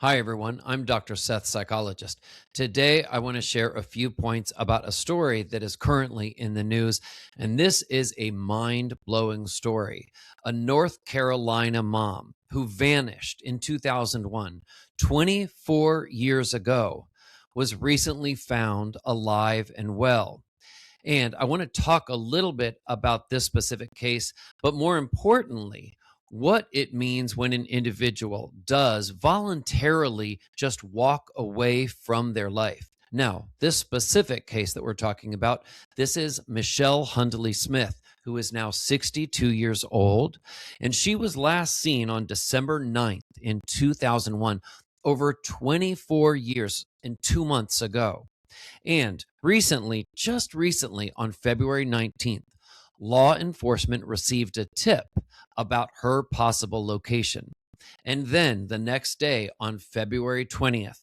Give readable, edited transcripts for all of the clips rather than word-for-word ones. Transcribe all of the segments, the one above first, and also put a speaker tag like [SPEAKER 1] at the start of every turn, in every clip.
[SPEAKER 1] Hi, everyone. I'm Dr. Seth, psychologist. Today, I want to share a few points about a story that is currently in the news. And this is a mind blowing story. A North Carolina mom who vanished in 2001, 24 years ago, was recently found alive and well. And I want to talk a little bit about this specific case, but more importantly, what it means when an individual does voluntarily just walk away from their life. Now, this specific case that we're talking about, this is Michelle Hundley Smith, who is now 62 years old, and she was last seen on December 9th in 2001, over 24 years and 2 months ago. And recently, just recently, on February 19th, law enforcement received a tip about her possible location. And then the next day, on February 20th,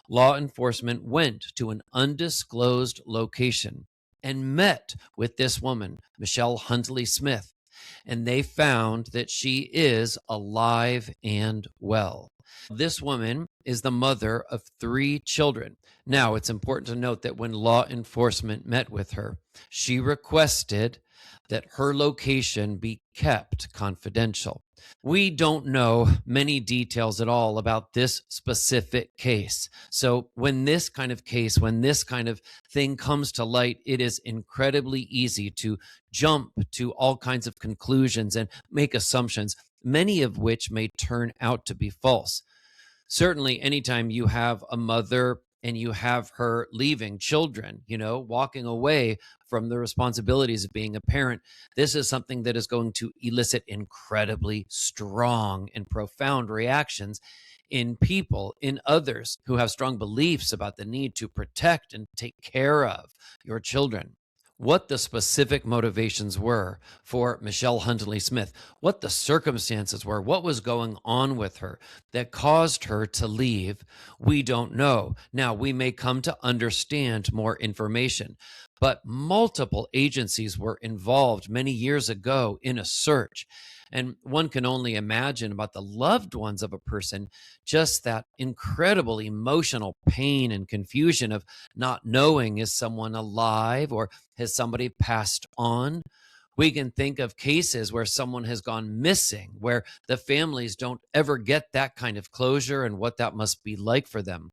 [SPEAKER 1] law enforcement went to an undisclosed location and met with this woman, Michelle Hundley Smith, and they found that she is alive and well. This woman is the mother of three children. Now, it's important to note that when law enforcement met with her, she requested that her location be kept confidential. We don't know many details at all about this specific case. So, when this kind of case, when this kind of thing comes to light, it is incredibly easy to jump to all kinds of conclusions and make assumptions, many of which may turn out to be false. Certainly, anytime you have a mother and you have her leaving children, walking away from the responsibilities of being a parent, this is something that is going to elicit incredibly strong and profound reactions in people, in others who have strong beliefs about the need to protect and take care of your children. What the specific motivations were for Michelle Hundley Smith, what the circumstances were, what was going on with her that caused her to leave, we don't know. Now, we may come to understand more information, but multiple agencies were involved many years ago in a search. And one can only imagine about the loved ones of a person, just that incredible emotional pain and confusion of not knowing, is someone alive or has somebody passed on? We can think of cases where someone has gone missing, where the families don't ever get that kind of closure and what that must be like for them.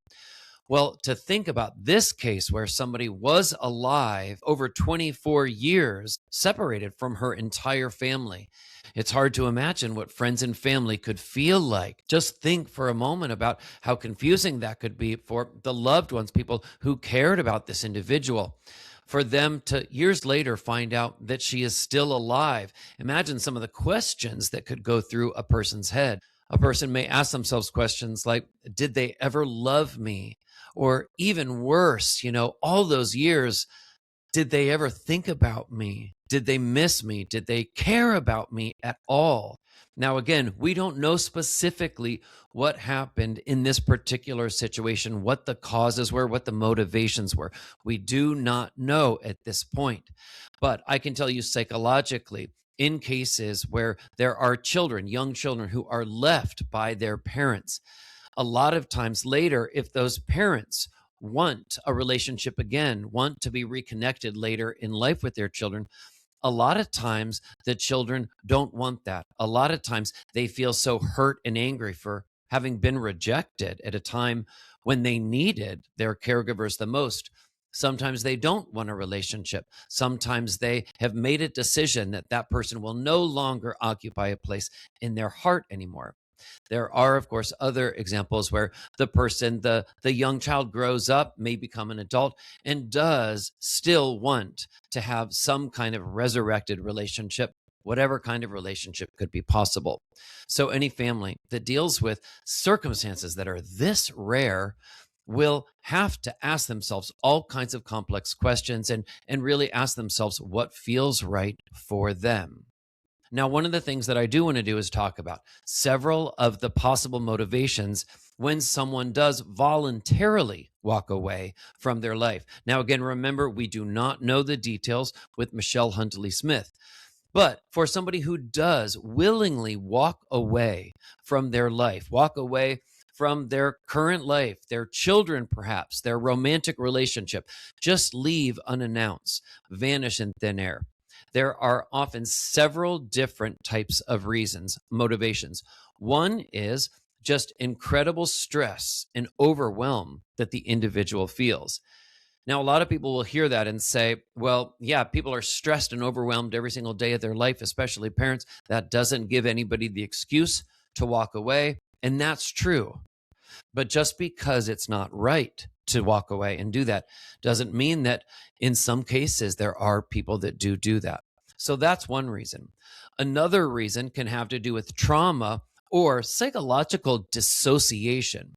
[SPEAKER 1] Well, to think about this case where somebody was alive over 24 years, separated from her entire family, it's hard to imagine what friends and family could feel like. Just think for a moment about how confusing that could be for the loved ones, people who cared about this individual. For them to years later find out that she is still alive. Imagine some of the questions that could go through a person's head. A person may ask themselves questions like, did they ever love me? Or even worse, all those years, did they ever think about me? Did they miss me? Did they care about me at all? Now, again, we don't know specifically what happened in this particular situation, what the causes were, what the motivations were. We do not know at this point. But I can tell you psychologically, in cases where there are children, young children who are left by their parents, a lot of times later, if those parents want a relationship again, want to be reconnected later in life with their children, a lot of times the children don't want that. A lot of times they feel so hurt and angry for having been rejected at a time when they needed their caregivers the most. Sometimes they don't want a relationship. Sometimes they have made a decision that that person will no longer occupy a place in their heart anymore. There are, of course, other examples where the young child grows up, may become an adult, and does still want to have some kind of resurrected relationship, whatever kind of relationship could be possible. So any family that deals with circumstances that are this rare will have to ask themselves all kinds of complex questions and really ask themselves what feels right for them. Now, one of the things that I do want to do is talk about several of the possible motivations when someone does voluntarily walk away from their life. Now, again, remember, we do not know the details with Michelle Hundley Smith. But for somebody who does willingly walk away from their life, walk away from their current life, their children, perhaps, their romantic relationship, just leave unannounced, vanish in thin air. There are often several different types of reasons, motivations. One is just incredible stress and overwhelm that the individual feels. Now, a lot of people will hear that and say, well, yeah, people are stressed and overwhelmed every single day of their life, especially parents. That doesn't give anybody the excuse to walk away. And that's true. But just because it's not right to walk away and do that doesn't mean that in some cases there are people that do that. So that's one reason. Another reason can have to do with trauma or psychological dissociation.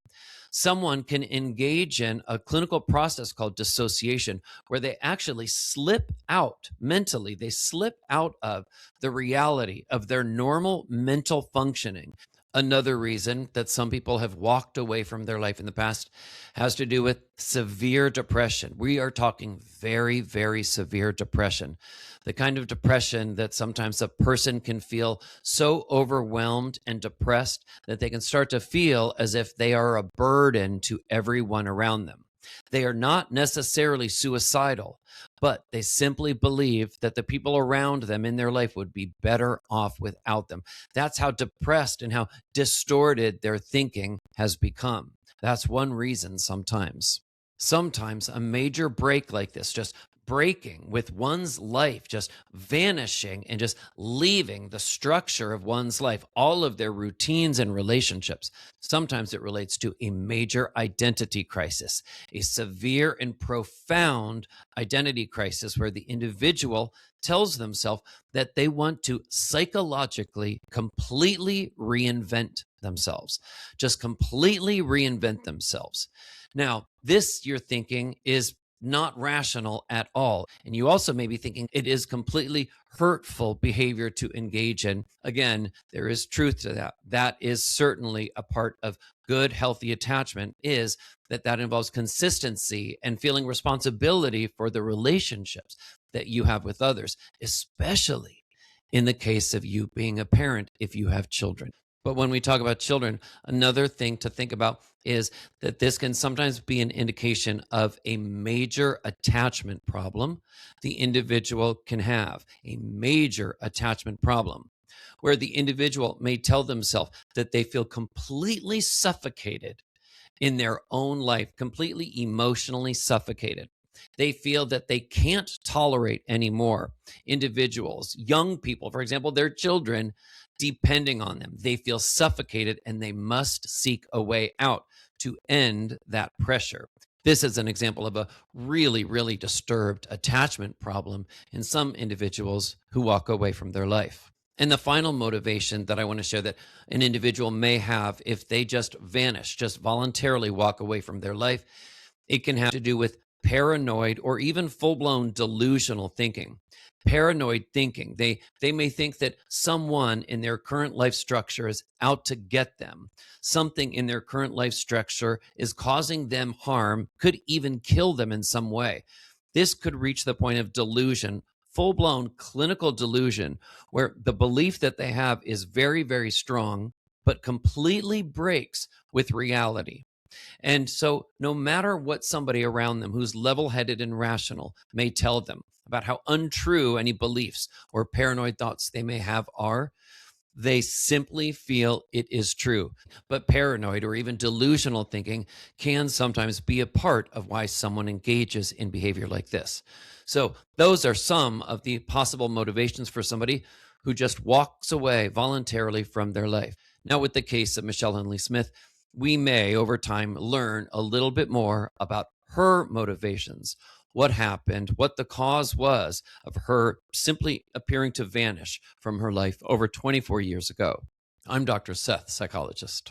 [SPEAKER 1] Someone can engage in a clinical process called dissociation, where they actually slip out mentally, they slip out of the reality of their normal mental functioning. Another reason that some people have walked away from their life in the past has to do with severe depression. We are talking very, very severe depression, the kind of depression that sometimes a person can feel so overwhelmed and depressed that they can start to feel as if they are a burden to everyone around them. They are not necessarily suicidal, but they simply believe that the people around them in their life would be better off without them. That's how depressed and how distorted their thinking has become. That's one reason sometimes. Sometimes a major break like this, just breaking with one's life, just vanishing and just leaving the structure of one's life, all of their routines and relationships. Sometimes it relates to a major identity crisis, a severe and profound identity crisis where the individual tells themselves that they want to psychologically completely reinvent themselves, just completely reinvent themselves. Now, this you're thinking is not rational at all. And you also may be thinking it is completely hurtful behavior to engage in. Again, there is truth to that. That is certainly a part of good, healthy attachment, is that involves consistency and feeling responsibility for the relationships that you have with others, especially in the case of you being a parent if you have children. But when we talk about children, another thing to think about is that this can sometimes be an indication of a major attachment problem the individual can have, a major attachment problem, where the individual may tell themselves that they feel completely suffocated in their own life, completely emotionally suffocated. They feel that they can't tolerate anymore individuals, young people, for example, their children, depending on them. They feel suffocated and they must seek a way out to end that pressure. This is an example of a really, really disturbed attachment problem in some individuals who walk away from their life. And the final motivation that I want to share that an individual may have if they just vanish, just voluntarily walk away from their life, it can have to do with paranoid or even full-blown delusional thinking. Paranoid thinking. They may think that someone in their current life structure is out to get them. Something in their current life structure is causing them harm, could even kill them in some way. This could reach the point of delusion, full-blown clinical delusion, where the belief that they have is very, very strong, but completely breaks with reality. And so, no matter what somebody around them who's level headed and rational may tell them about how untrue any beliefs or paranoid thoughts they may have are, they simply feel it is true. But paranoid or even delusional thinking can sometimes be a part of why someone engages in behavior like this. So, those are some of the possible motivations for somebody who just walks away voluntarily from their life. Now, with the case of Michelle Henley Smith, we may, over time, learn a little bit more about her motivations, what happened, what the cause was of her simply appearing to vanish from her life over 24 years ago. I'm Dr. Seth, psychologist.